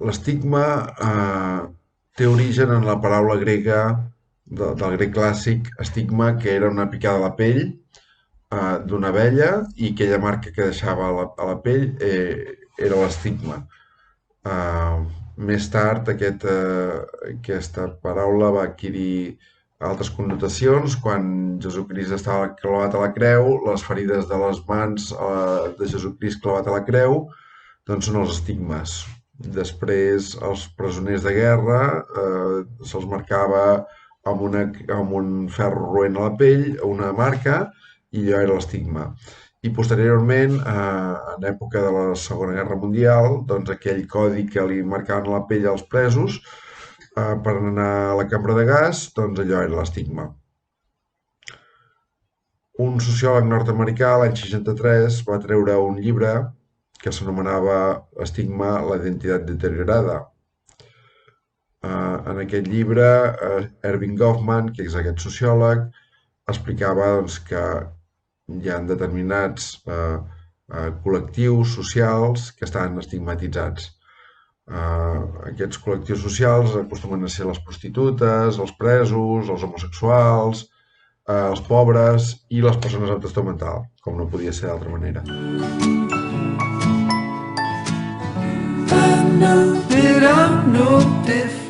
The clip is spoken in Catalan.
l'estigma té origen en la paraula grega, del grec clàssic, estigma, que era una picada a la pell d'una abella i aquella marca que deixava a la pell era l'estigma. Uh, Més tard aquesta paraula va adquirir altres connotacions. Quan Jesucrist estava clavat a la creu, les ferides de les mans de Jesucrist clavat a la creu doncs són els estigmes. Després, els presoners de guerra se'ls marcava amb un ferro roent a la pell, una marca, i allò era l'estigma. I posteriorment, en època de la Segona Guerra Mundial, doncs aquell codi que li marcaven a la pell als presos per anar a la cambra de gas, doncs allò era l'estigma. Un sociòleg nord-americà, l'any 63, va treure un llibre que s'anomenava Estigma, la identitat deteriorada. En aquest llibre, Erving Goffman, que és aquest sociòleg, explicava doncs, que hi ha determinats col·lectius socials que estan estigmatitzats. Aquests col·lectius socials acostumen a ser les prostitutes, els presos, els homosexuals, els pobres i les persones amb trastorn mental, com no podia ser d'altra manera. I know that I'm no different.